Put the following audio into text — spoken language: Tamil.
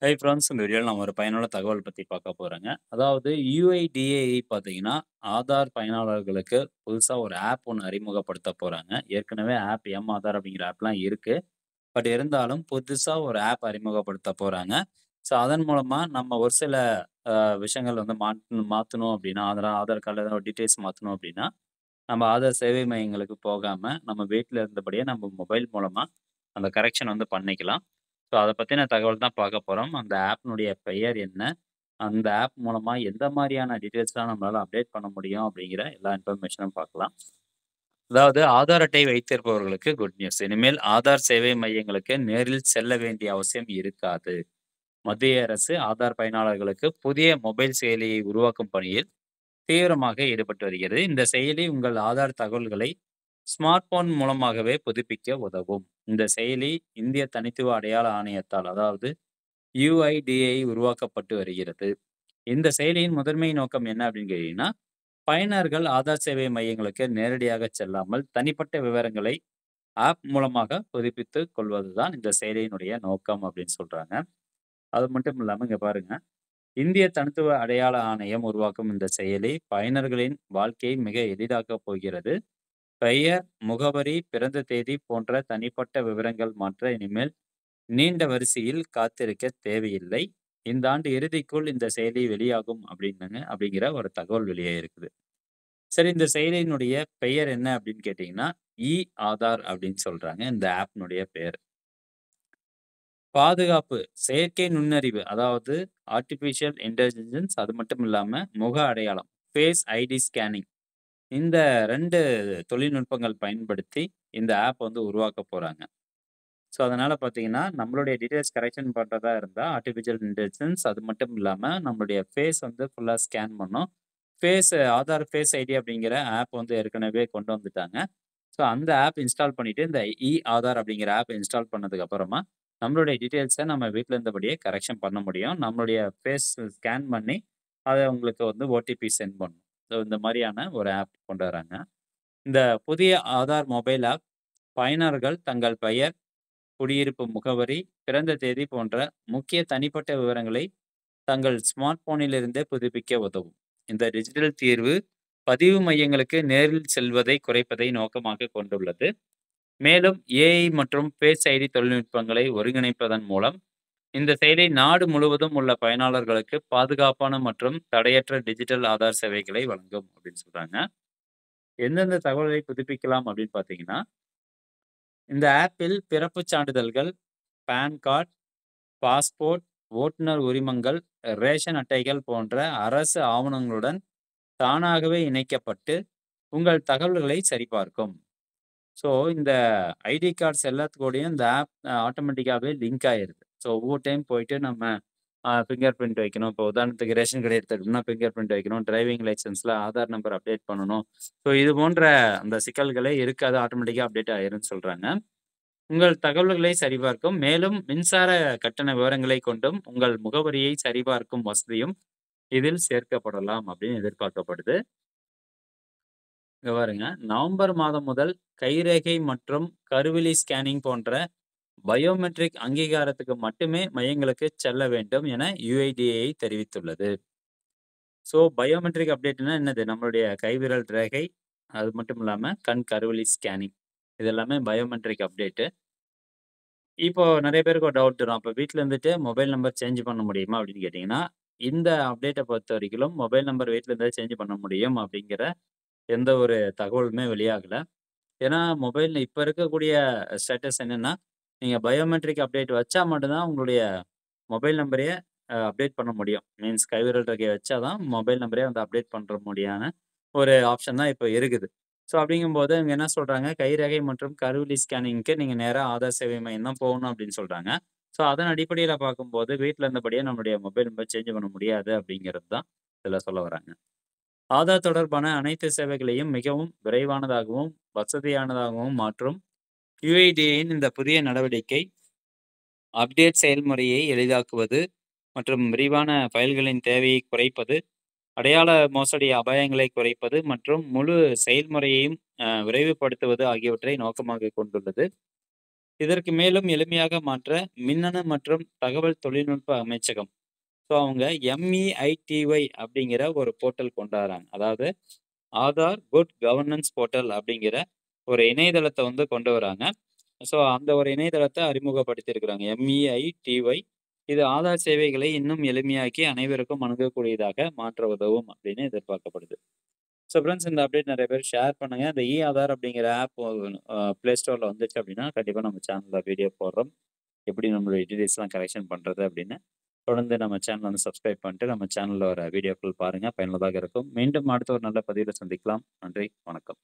ஹை ஃப்ரெண்ட்ஸ், இந்த வீடியோல நம்ம ஒரு பயனுள்ள தகவல் பத்தி பார்க்க போறோங்க. அதாவது UIDAI பார்த்தீங்கன்னா, ஆதார் பயனாளர்களுக்கு புதுசா ஒரு ஆப் ஒண்ணு அறிமுகப்படுத்த போறாங்க. ஏற்கனவே ஆதார் அப்படிங்கிற ஆப்லாம் இருக்கு. பட் இருந்தாலும் புதுசா ஒரு ஆப் அறிமுகப்படுத்த போறாங்க. ஸோ அதன் மூலமா நம்ம ஒரு சில அ விஷயங்கள் வந்து மாத்தணும் அப்படின்னா, ஆதார் கார்ட்ல ஏதாவது டீட்டெயில்ஸ் மாத்தணும் அப்படின்னா, நம்ம ஆதார் சேவை மையங்களுக்கு போகாம, நம்ம வீட்ல இருந்தபடியே நம்ம மொபைல் மூலமா அந்த கரெக்ஷன் வந்து பண்ணிக்கலாம். ஸோ அத பத்தின தகவல் தான் பார்க்க போறோம். அந்த ஆப்னுடைய பெயர் என்ன? அந்த ஆப் மூலமா எந்த மாரியான டீட்டெயில்ஸ்லாம் நம்மளால அப்டேட் பண்ண முடியும்? அப்படிங்கிற எல்லா இன்ஃபர்மேஷனும் பார்க்கலாம். அதாவது ஆதார் அட்டை வைத்திருப்பவர்களுக்கு குட் நியூஸ். இனிமேல் ஆதார் சேவை மையங்களுக்கு நேரில் செல்ல வேண்டிய அவசியம் இருக்காது. மத்திய அரசு ஆதார் பயனாளர்களுக்கு புதிய மொபைல் செயலியை உருவாக்கும் பணியில் தீவிரமாக ஈடுபட்டு வருகிறது. இந்த செயலி உங்கள் ஆதார் தகவல்களை ஸ்மார்ட் போன் மூலமாகவே புதுப்பிக்க உதவும். இந்த செயலி இந்திய தனித்துவ அடையாள ஆணையத்தால், அதாவது UIDAI உருவாக்கப்பட்டு வருகிறது. இந்த செயலியின் முதன்மை நோக்கம் என்ன அப்படின்னு கேட்டீங்கன்னா, பயனர்கள் ஆதார் சேவை மையங்களுக்கு நேரடியாக செல்லாமல் தனிப்பட்ட விவரங்களை ஆப் மூலமாக புதுப்பித்துக் கொள்வதுதான் இந்த செயலியினுடைய நோக்கம் அப்படின்னு சொல்றாங்க. அது மட்டும் இல்லாம இங்க பாருங்க. இந்திய தனித்துவ அடையாள ஆணையம் உருவாக்கும் இந்த செயலி பயனர்களின் வாழ்க்கையை மிக எளிதாக்கப் போகிறது. பெயர், முகவரி, பிறந்த தேதி போன்ற தனிப்பட்ட விவரங்கள் மாற்ற இனிமேல் நீண்ட வரிசையில் காத்திருக்க தேவையில்லை. இந்த ஆண்டு இறுதிக்குள் இந்த செயலி வெளியாகும் அப்படிங்கிற ஒரு தகவல் வெளியாகிருக்குது. சரி, இந்த செயலியினுடைய பெயர் என்ன அப்படின்னு கேட்டீங்கன்னா, ஆதார் அப்படின்னு சொல்றாங்க இந்த ஆப்னுடைய பெயர். பாதுகாப்பு, செயற்கை நுண்ணறிவு, அதாவது ஆர்டிபிஷியல் இன்டெலிஜென்ஸ், அது மட்டும் இல்லாம முக அடையாளம், ஃபேஸ் ஐடி ஸ்கேனிங், இந்த 2 தொழில்நுட்பங்கள் பயன்படுத்தி இந்த ஆப் வந்து உருவாக்க போறாங்க. ஸோ, அதனால பார்த்தீங்கன்னா, நம்மளுடைய டீட்டெயில்ஸ் கரெக்ஷன் பண்றதா இருந்தா, ஆர்டிபிஷியல் இன்டெலிஜென்ஸ், அது மட்டும் இல்லாம நம்மளுடைய ஃபேஸ் வந்து ஃபுல்லா ஸ்கேன் பண்ணும். ஆதார் ஃபேஸ் ஐடி அப்படிங்கிற ஆப் வந்து ஏற்கனவே கொண்டு வந்துட்டாங்க. ஸோ, அந்த ஆப் இன்ஸ்டால் பண்ணிட்டு, இந்த ஆதார் அப்படிங்கிற ஆப் இன்ஸ்டால் பண்ணதுக்கு அப்புறமா, நம்மளுடைய டீட்டெயில்ஸ நம்ம வீட்ல இருந்தபடியே கரெக்ஷன் பண்ண முடியும். நம்மளுடைய ஃபேஸ் ஸ்கேன் பண்ணி, அத உங்களுக்கு வந்து ஓடிபி சென்ட் பண்ணும். ஸோ, இந்த மாரியான ஒரு ஆப் கொண்டு வராங்க. இந்த புதிய ஆதார் மொபைல் ஆப் பயனர்கள் தங்கள் பெயர், குடியிருப்பு முகவரி, பிறந்த தேதி போன்ற முக்கிய தனிப்பட்ட விவரங்களை தங்கள் ஸ்மார்ட் போனிலிருந்தே புதுப்பிக்க உதவும். இந்த டிஜிட்டல் தீர்வு பதிவு மையங்களுக்கு நேரில் செல்வதை குறைப்பதை நோக்கமாக கொண்டுள்ளது. மேலும் ஏஐ மற்றும் ஃபேஸ் ஐடி தொழில்நுட்பங்களை ஒருங்கிணைப்பதன் மூலம் இந்த செயலி நாடு முழுவதும் உள்ள பயனாளர்களுக்கு பாதுகாப்பான மற்றும் தடையற்ற டிஜிட்டல் ஆதார் சேவைகளை வழங்கும் அப்படின்னு சொல்றாங்க. எந்தெந்த தகவல்களை புதுப்பிக்கலாம் அப்படின்னு பார்த்தீங்கன்னா, இந்த ஆப்பில் பிறப்புச் சான்றிதழ்கள், பான் கார்டு, பாஸ்போர்ட், ஓட்டுநர் உரிமங்கள், ரேஷன் அட்டைகள் போன்ற அரசு ஆவணங்களுடன் தானாகவே இணைக்கப்பட்டு உங்கள் தகவல்களை சரிபார்க்கும். ஸோ, இந்த ஐடி கார்ட்ஸ் எல்லாத்துக்கூடயும் இந்த ஆப் ஆட்டோமேட்டிக்காவே லிங்க் ஆயிருது. ஸோ, ஒவ்வொரு டைம் போயிட்டு நம்ம ஃபிங்கர் பிரிண்ட் வைக்கணும். இப்போ உதாரணத்துக்கு ரேஷன் கடை எடுத்துக்கிட்டோம்னா ஃபிங்கர் பிரிண்ட் வைக்கணும். டிரைவிங் லைசென்ஸ்ல ஆதார் நம்பர் அப்டேட் பண்ணணும். ஸோ, இது போன்ற அந்த சிக்கல்களே இருக்காது. ஆட்டோமேட்டிக்கா அப்டேட் ஆயிரும்னு சொல்றாங்க. உங்கள் தகவல்களை சரிபார்க்கும். மேலும் மின்சார கட்டண விவரங்களை கொண்டும் உங்கள் முகவரியை சரிபார்க்கும் வசதியும் இதில் சேர்க்கப்படலாம் அப்படின்னு எதிர்பார்க்கப்படுது. இங்க பாருங்க. நவம்பர் மாதம் முதல் கைரேகை மற்றும் கருவிழி ஸ்கேனிங் போன்ற பயோமெட்ரிக் அங்கீகாரத்துக்கு மட்டுமே மையங்களுக்கு செல்ல வேண்டும் என UIDAI தெரிவித்துள்ளது. ஸோ, பயோமெட்ரிக் அப்டேட்னா என்னது? நம்மளுடைய கைவிரல் ரேகை, அது மட்டும் இல்லாம கண் கருவிழி ஸ்கேனிங். இது எல்லாமே பயோமெட்ரிக் அப்டேட்டு. இப்போ நெறைய பேருக்கு ஒரு டவுட் வரும். அப்ப வீட்ல இருந்துட்டு மொபைல் நம்பர் சேஞ்ச் பண்ண முடியுமா? அப்படின்னு கேட்டீங்கன்னா, இந்த அப்டேட்ட பொறுத்தவரைக்கிலும் மொபைல் நம்பர் வீட்ல இருந்தே சேஞ்ச் பண்ண முடியும் அப்படிங்கிற எந்த ஒரு தகவலுமே வெளியாகல. ஏன்னா, மொபைல்ல இப்ப இருக்கக்கூடிய ஸ்டேட்டஸ் என்னன்னா, நீங்க பயோமெட்ரிக் அப்டேட் வச்சா மட்டும் தான் உங்களுடைய மொபைல் நம்பரையே அப்டேட் பண்ண முடியும். மீன்ஸ் கைவிரல் ரேகைய வச்சா தான் மொபைல் நம்பரே வந்து அப்டேட் பண்ற முடியான ஒரு ஆப்ஷன் தான் இப்ப இருக்குது. ஸோ, அப்படிங்கும்போது இவங்க என்ன சொல்றாங்க, கைரேகை மற்றும் கருவிழி ஸ்கேனிங்க்கு நீங்க நேரா ஆதார் சேவை மையம் தான் போகணும் அப்படின்னு சொல்றாங்க. ஸோ, அதன் அடிப்படையில பார்க்கும்போது வீட்ல இருந்தபடியே நம்முடைய மொபைல் நம்பர் சேஞ்ச் பண்ண முடியாது அப்படிங்கிறது தான் இதுல சொல்ல வராங்க. ஆதார் தொடர்பான அனைத்து சேவைகளையும் மிகவும் விரைவானதாகவும், வசதியானதாகவும் மாற்றும் UIDAIயின் இந்த புதிய நடவடிக்கை, அப்டேட் செயல்முறையை எளிதாக்குவது மற்றும் விரிவான ஃபைல்களின் தேவையை குறைப்பது, அடையாள மோசடி அபாயங்களை குறைப்பது மற்றும் முழு செயல்முறையையும் விரைவுபடுத்துவது ஆகியவற்றை நோக்கமாகக் கொண்டுள்ளது. இதற்கு மேலும் எளிமையாக மாற்ற மின்னணு மற்றும் தகவல் தொழில்நுட்ப அமைச்சகம் ஸோ அவங்க MEITY அப்படிங்கிற ஒரு போர்ட்டல் கொண்டு வராங்க. அதாவது ஆதார் குட் கவர்னன்ஸ் போர்ட்டல் அப்படிங்கிற ஒரு இணையதளத்தை வந்து கொண்டு வராங்க. ஸோ அந்த ஒரு இணையதளத்தை அறிமுகப்படுத்தியிருக்கிறாங்க. MEITY. இது ஆதார் சேவைகளை இன்னும் எளிமையாக்கி அனைவருக்கும் அணுகக்கூடியதாக மாற்ற உதவும் அப்படின்னு எதிர்பார்க்கப்படுது. ஸோ ஃப்ரெண்ட்ஸ், இந்த அப்டேட் நிறைய பேர் ஷேர் பண்ணுங்க. இந்த ஆதார் அப்படிங்கிற ஆப் ப்ளே ஸ்டோரில் வந்துச்சு அப்படின்னா கண்டிப்பாக நம்ம சேனலில் வீடியோ போடுறோம். எப்படி நம்மளுடைய டீடைல்ஸ்லாம் கரெக்ஷன் பண்ணுறது அப்படின்னு. தொடர்ந்து நம்ம சேனலை வந்து சப்ஸ்கிரைப் பண்ணிட்டு நம்ம சேனலில் வர வீடியோக்கள் பாருங்கள், பயனுள்ளதாக இருக்கும். மீண்டும் அடுத்த ஒரு நல்ல பதிவில் சந்திக்கலாம். நன்றி, வணக்கம்.